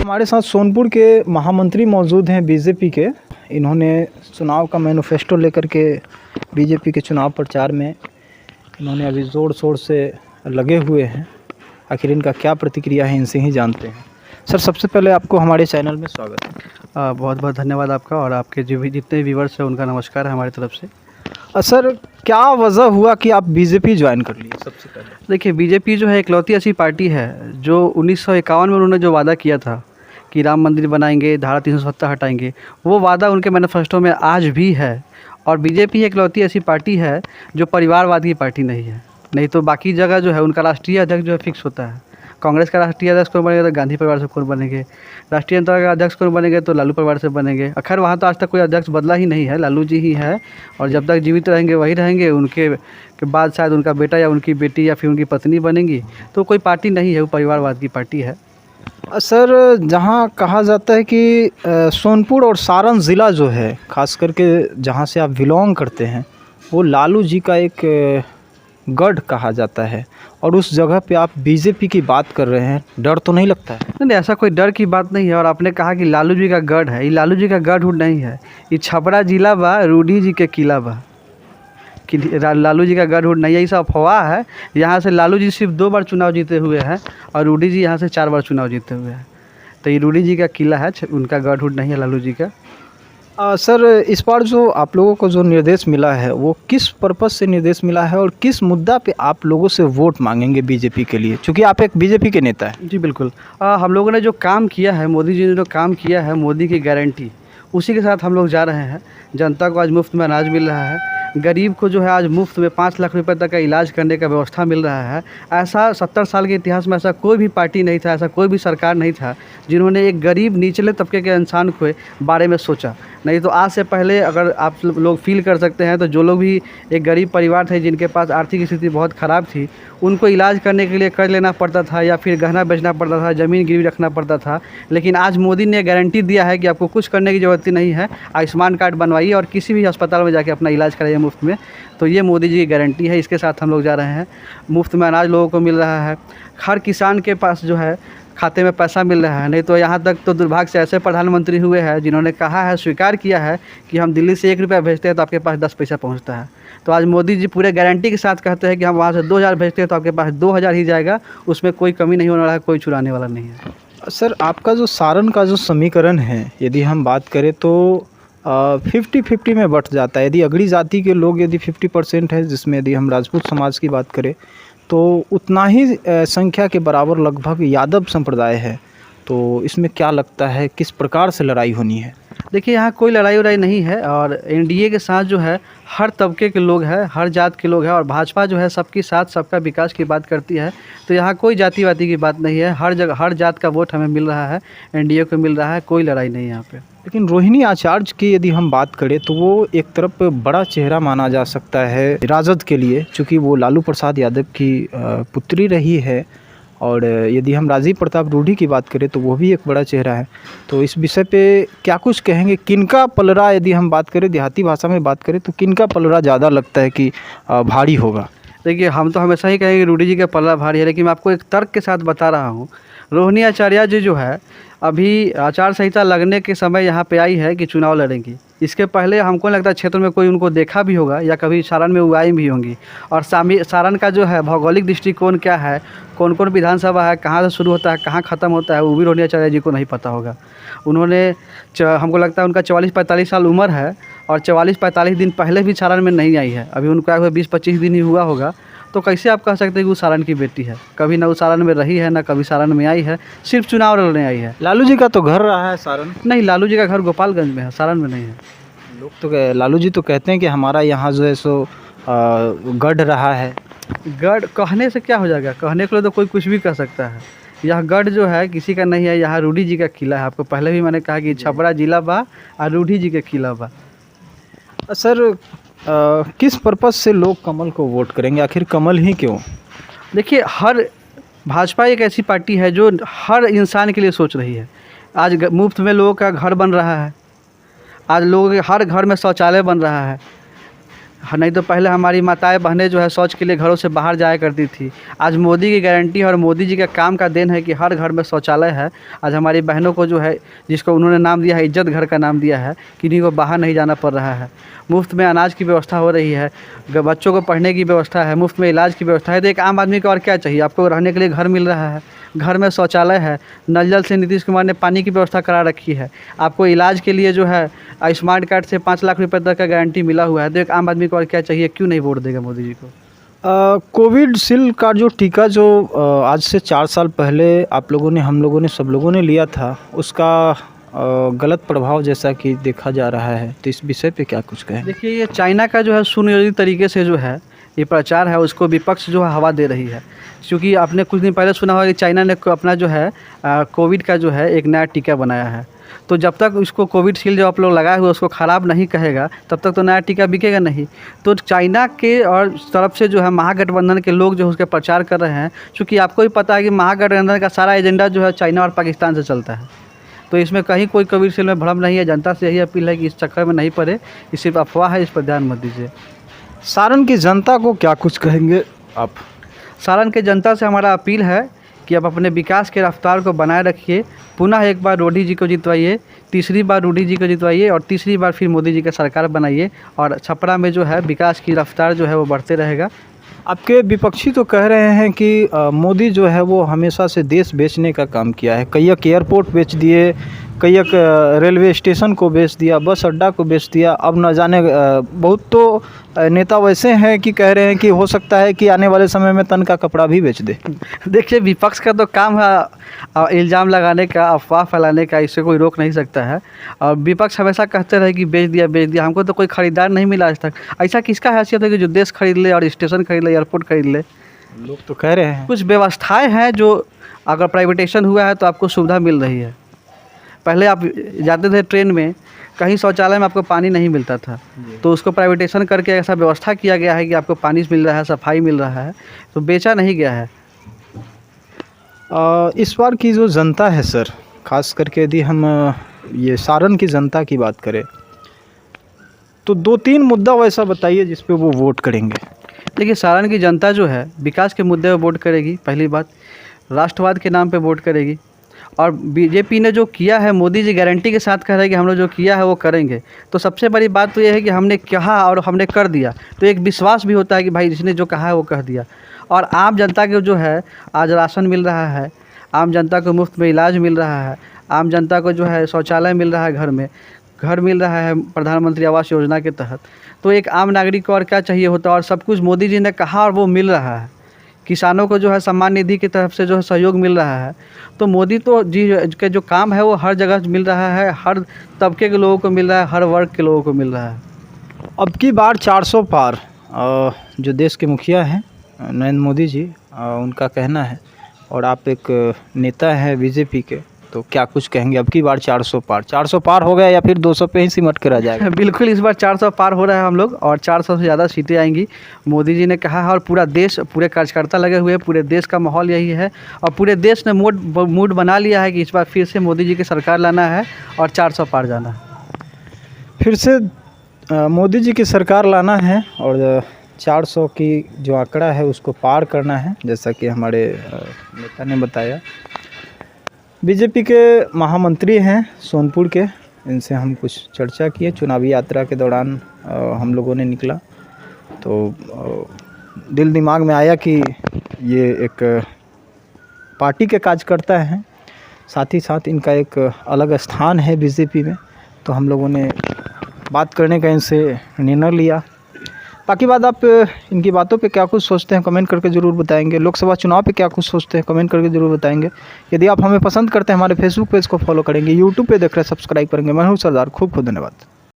हमारे साथ सोनपुर के महामंत्री मौजूद हैं बीजेपी के। इन्होंने चुनाव का मैनिफेस्टो लेकर के बीजेपी के चुनाव प्रचार में इन्होंने अभी ज़ोर शोर से लगे हुए हैं। आखिर इनका क्या प्रतिक्रिया है, इनसे ही जानते हैं। सर, सबसे पहले आपको हमारे चैनल में स्वागत है। बहुत बहुत धन्यवाद आपका, और आपके जो भी जितने व्यूवर्स हैं उनका नमस्कार है हमारी तरफ से। सर, क्या वजह हुआ कि आप बीजेपी ज्वाइन कर लिए? सबसे पहले देखिए, बीजेपी जो है इकलौती ऐसी पार्टी है जो 1951 में उन्होंने जो वादा किया था कि राम मंदिर बनाएंगे, धारा 370 हटाएंगे, वो वादा उनके मैनिफेस्टो में आज भी है। और बीजेपी इकलौती ऐसी पार्टी है जो परिवारवाद की पार्टी नहीं है। नहीं तो बाकी जगह जो है उनका राष्ट्रीय अध्यक्ष जो है फिक्स होता है। कांग्रेस का राष्ट्रीय अध्यक्ष कौन बनेगा तो गांधी परिवार से कौन बनेंगे, राष्ट्रीय जनता का अध्यक्ष कौन बनेंगे तो लालू परिवार से बनेंगे। खैर, वहाँ तो आज तक कोई अध्यक्ष बदला ही नहीं है, लालू जी ही है, और जब तक जीवित रहेंगे वही रहेंगे। उनके के बाद शायद उनका बेटा या उनकी बेटी या फिर उनकी पत्नी बनेंगी। तो कोई पार्टी नहीं है, वो परिवारवाद की पार्टी है। सर, जहां कहा जाता है कि सोनपुर और सारण ज़िला जो है, ख़ास करके जहां से आप बिलोंग करते हैं, वो लालू जी का एक गढ़ कहा जाता है, और उस जगह पे आप बीजेपी की बात कर रहे हैं। डर तो नहीं लगता है? नहीं, ऐसा कोई डर की बात नहीं है। और आपने कहा कि लालू जी का गढ़ है, ये लालू जी का गढ़ नहीं है, ये छपरा जिला बा, रूडी जी के किला बा। कि लालू जी का गढ़ नहीं है, ये सब अफवाह है। यहाँ से लालू जी सिर्फ 2 बार चुनाव जीते हुए हैं, और रूडी जी यहाँ से 4 बार चुनाव जीते हुए हैं। तो ये रूडी जी का किला है, उनका गढ़ नहीं है लालू जी का। सर, इस बार जो आप लोगों को जो निर्देश मिला है, वो किस पर्पस से निर्देश मिला है और किस मुद्दा पे आप लोगों से वोट मांगेंगे बीजेपी के लिए, क्योंकि आप एक बीजेपी के नेता हैं? जी बिल्कुल। हम लोगों ने जो काम किया है, मोदी जी ने जो काम किया है, मोदी की गारंटी, उसी के साथ हम लोग जा रहे हैं। जनता को आज मुफ्त में अनाज मिल रहा है, गरीब को जो है आज मुफ्त में 5 लाख रुपए तक का इलाज करने का व्यवस्था मिल रहा है। ऐसा 70 साल के इतिहास में ऐसा कोई भी पार्टी नहीं था, ऐसा कोई भी सरकार नहीं था जिन्होंने एक गरीब निचले तबके के इंसान के बारे में सोचा। नहीं तो आज से पहले अगर आप लोग फील कर सकते हैं, तो जो लोग भी एक गरीब परिवार थे जिनके पास आर्थिक स्थिति बहुत ख़राब थी, उनको इलाज करने के लिए कर्ज लेना पड़ता था या फिर गहना बेचना पड़ता था, ज़मीन गिरवी रखना पड़ता था। लेकिन आज मोदी ने गारंटी दिया है कि आपको कुछ करने की ज़रूरत ही नहीं है, आयुष्मान कार्ड बनवाइए और किसी भी अस्पताल में जाके अपना इलाज कराइए मुफ्त में। तो ये मोदी जी की गारंटी है, इसके साथ हम लोग जा रहे हैं। मुफ्त में अनाज लोगों को मिल रहा है, हर किसान के पास जो है खाते में पैसा मिल रहा है। नहीं तो यहाँ तक तो दुर्भाग्य से ऐसे प्रधानमंत्री हुए हैं जिन्होंने कहा है, स्वीकार किया है कि हम दिल्ली से 1 रुपया भेजते हैं तो आपके पास 10 पैसा पहुँचता है। तो आज मोदी जी पूरे गारंटी के साथ कहते हैं कि हम वहाँ से 2000 भेजते हैं तो आपके पास 2000 ही जाएगा, उसमें कोई कमी नहीं होने वाला है, कोई चुराने वाला नहीं है। सर, आपका जो सारण का जो समीकरण है, यदि हम बात करें तो 50-50 में बट जाता है। यदि अगड़ी जाति के लोग यदि 50% है, जिसमें यदि हम राजपूत समाज की बात करें तो उतना ही संख्या के बराबर लगभग यादव संप्रदाय है। तो इसमें क्या लगता है, किस प्रकार से लड़ाई होनी है? देखिए, यहाँ कोई लड़ाई वड़ाई नहीं है, और एनडीए के साथ जो है हर तबके के लोग हैं, हर जात के लोग हैं, और भाजपा जो है सबके साथ सबका विकास की बात करती है। तो यहाँ कोई जाति वाती की बात नहीं है, हर जगह हर जात का वोट हमें मिल रहा है, एनडीए को मिल रहा है, कोई लड़ाई नहीं है यहाँ पे। लेकिन रोहिणी आचार्य की यदि हम बात करें तो वो एक तरफ बड़ा चेहरा माना जा सकता है राजद के लिए, चूँकि वो लालू प्रसाद यादव की पुत्री रही है। और यदि हम राजीव प्रताप रूडी की बात करें तो वो भी एक बड़ा चेहरा है। तो इस विषय पे क्या कुछ कहेंगे? किनका पलड़ा, यदि हम बात करें देहाती भाषा में बात करें, तो किनका पलड़ा ज़्यादा लगता है कि भारी होगा? देखिए, हम तो हमेशा ही कहेंगे रूडी जी का पलड़ा भारी है, लेकिन मैं आपको एक तर्क के साथ बता रहा हूँ। रोहिणी आचार्य जी जो है अभी आचार संहिता लगने के समय यहाँ पे आई है कि चुनाव लड़ेंगी। इसके पहले हमको लगता है क्षेत्र में कोई उनको देखा भी होगा या कभी सारण में वो आई भी होंगी। और सारण का जो है भौगोलिक दृष्टिकोण क्या है, कौन कौन विधानसभा है, कहाँ से शुरू होता है, कहाँ ख़त्म होता है, वो भी रोहिणी आचार्य जी को नहीं पता होगा। उन्होंने हमको लगता है उनका 44-45 साल उम्र है, और 44-45 दिन पहले भी सारण में नहीं आई है। अभी उनका 20-25 दिन ही हुआ होगा। तो कैसे आप कह सकते हैं कि वो सारण की बेटी है? कभी ना वो सारण में रही है, ना कभी सारण में आई है, सिर्फ चुनाव लड़ने आई है। लालू जी का तो घर रहा है सारण? नहीं, लालू जी का घर गोपालगंज में है, सारण में नहीं है। लोग तो लालू जी तो कहते हैं कि हमारा यहाँ जो है सो गढ़ रहा है। गढ़ कहने से क्या हो जाएगा? कहने के लिए तो कोई कुछ भी कह सकता है। यह गढ़ जो है किसी का नहीं है, यहाँ रूडी जी का किला है। आपको पहले भी मैंने कहा कि छपरा जिला बा और रूडी जी का किला बा। सर, किस पर्पस से लोग कमल को वोट करेंगे? आखिर कमल ही क्यों? देखिए, भाजपा एक ऐसी पार्टी है जो हर इंसान के लिए सोच रही है। आज मुफ्त में लोगों का घर बन रहा है, आज लोगों के हर घर में शौचालय बन रहा है, नहीं तो पहले हमारी माताएं बहनें जो है शौच के लिए घरों से बाहर जाया करती थी। आज मोदी की गारंटी और मोदी जी का काम का देन है कि हर घर में शौचालय है। आज हमारी बहनों को जो है, जिसको उन्होंने नाम दिया है इज्जत घर का नाम दिया है, किन्हीं को बाहर नहीं जाना पड़ रहा है। मुफ्त में अनाज की व्यवस्था हो रही है, बच्चों को पढ़ने की व्यवस्था है, मुफ्त में इलाज की व्यवस्था है। तो एक आम आदमी को और क्या चाहिए? आपको रहने के लिए घर मिल रहा है, घर में शौचालय है, नल जल से नीतीश कुमार ने पानी की व्यवस्था करा रखी है, आपको इलाज के लिए जो है आयुष्मान कार्ड से 5 लाख रुपए तक का गारंटी मिला हुआ है। तो एक आम आदमी को और क्या चाहिए? क्यों नहीं वोट देगा मोदी जी को? कोविडशील्ड का जो टीका जो आज से 4 साल पहले आप लोगों ने, हम लोगों ने, सब लोगों ने लिया था, उसका गलत प्रभाव जैसा कि देखा जा रहा है, तो इस विषय पे क्या कुछ कहें? देखिए, ये चाइना का जो है सुनियोजित तरीके से जो है ये प्रचार है, उसको विपक्ष जो है हवा दे रही है। क्योंकि आपने कुछ दिन पहले सुना होगा कि चाइना ने अपना जो है कोविड का जो है एक नया टीका बनाया है। तो जब तक उसको कोविडशील्ड जो आप लोग लगाए हुए उसको ख़राब नहीं कहेगा, तब तक तो नया टीका बिकेगा नहीं। तो चाइना के और तरफ से जो है महागठबंधन के लोग जो उसके प्रचार कर रहे हैं, क्योंकि आपको भी पता है कि महागठबंधन का सारा एजेंडा जो है चाइना और पाकिस्तान से चलता है। तो इसमें कहीं कोई कोविडशील्ड में भ्रम नहीं है। जनता से यही अपील है कि इस चक्कर में नहीं पड़े, ये सिर्फ अफवाह है, इस पर ध्यान मत दीजिए। सारण की जनता को क्या कुछ कहेंगे आप? सारण के जनता से हमारा अपील है कि आप अपने विकास के रफ्तार को बनाए रखिए। पुनः एक बार रोडी जी को जितवाइए, तीसरी बार रोडी जी को जितवाइए और तीसरी बार फिर मोदी जी का सरकार बनाइए, और छपरा में जो है विकास की रफ्तार जो है वो बढ़ते रहेगा। आपके विपक्षी तो कह रहे हैं कि मोदी जो है वो हमेशा से देश बेचने का काम किया है। कई एक एयरपोर्ट बेच दिए, कई एक रेलवे स्टेशन को बेच दिया, बस अड्डा को बेच दिया। अब न जाने बहुत तो नेता वैसे हैं कि कह रहे हैं कि हो सकता है कि आने वाले समय में तन का कपड़ा भी बेच दे। देखिए, विपक्ष का तो काम है इल्ज़ाम लगाने का, अफवाह फैलाने का, इससे कोई रोक नहीं सकता है। और विपक्ष हमेशा कहते रहे कि बेच दिया। हमको तो कोई ख़रीदार नहीं मिला आज तक। ऐसा किसका हैसियत है कि जो देश खरीद ले और स्टेशन खरीद ले, एयरपोर्ट खरीद ले? लोग तो कह रहे हैं कुछ व्यवस्थाएं हैं जो अगर प्राइवेटेशन हुआ है तो आपको सुविधा मिल रही है। पहले आप जाते थे ट्रेन में, कहीं शौचालय में आपको पानी नहीं मिलता था, तो उसको प्राइवेटेशन करके ऐसा व्यवस्था किया गया है कि आपको पानी मिल रहा है, सफाई मिल रहा है, तो बेचा नहीं गया है। इस बार की जो जनता है सर, खास करके यदि हम ये सारण की जनता की बात करें, तो 2-3 मुद्दा वैसा बताइए जिस पे वो वोट करेंगे। देखिए, सारण की जनता जो है विकास के मुद्दे पर वोट करेगी। पहली बात, राष्ट्रवाद के नाम पे वोट करेगी। और बीजेपी ने जो किया है, मोदी जी गारंटी के साथ कह रहे हैं कि हम लोग जो किया है वो करेंगे। तो सबसे बड़ी बात तो ये है कि हमने कहा और हमने कर दिया, तो एक विश्वास भी होता है कि भाई जिसने जो कहा है वो कह दिया। और आम जनता को जो है आज राशन मिल रहा है, आम जनता को मुफ्त में इलाज मिल रहा है, आम जनता को जो है शौचालय मिल रहा है, घर मिल रहा है प्रधानमंत्री आवास योजना के तहत। तो एक आम नागरिक को और क्या चाहिए होता है? और सब कुछ मोदी जी ने कहा और वो मिल रहा है। किसानों को जो है सम्मान निधि की तरफ से जो है सहयोग मिल रहा है। तो मोदी तो जी के जो काम है वो हर जगह मिल रहा है, हर तबके के लोगों को मिल रहा है, हर वर्ग के लोगों को मिल रहा है। अब की बार 400 पार जो देश के मुखिया हैं नरेंद्र मोदी जी, उनका कहना है, और आप एक नेता हैं बीजेपी के, तो क्या कुछ कहेंगे? अब की बार 400 पार हो गया या फिर 200 पे ही सिमट के रह जाएगा? बिल्कुल, इस बार 400 पार हो रहा है हम लोग, और 400 से ज़्यादा सीटें आएंगी। मोदी जी ने कहा है और पूरा देश, पूरे कार्यकर्ता लगे हुए हैं, पूरे देश का माहौल यही है। और पूरे देश ने मूड बना लिया है कि इस बार फिर से मोदी जी की सरकार लाना है और 400 पार जाना है। फिर से मोदी जी की सरकार लाना है और 400 की जो आंकड़ा है उसको पार करना है, जैसा कि हमारे नेता ने बताया। बीजेपी के महामंत्री हैं सोनपुर के, इनसे हम कुछ चर्चा किए। चुनावी यात्रा के दौरान हम लोगों ने निकला तो दिल दिमाग में आया कि ये एक पार्टी के कार्यकर्ता हैं, साथ ही साथ इनका एक अलग स्थान है बीजेपी में, तो हम लोगों ने बात करने का इनसे निर्णय लिया। बाकी बात आप इनकी बातों पे क्या कुछ सोचते हैं कमेंट करके ज़रूर बताएंगे। लोकसभा चुनाव पे क्या कुछ सोचते हैं कमेंट करके ज़रूर बताएंगे। यदि आप हमें पसंद करते हैं हमारे फेसबुक पेज को फॉलो करेंगे, यूट्यूब पे देख रहे हैं सब्सक्राइब करेंगे। मैं हूं सरदार, खूब धन्यवाद।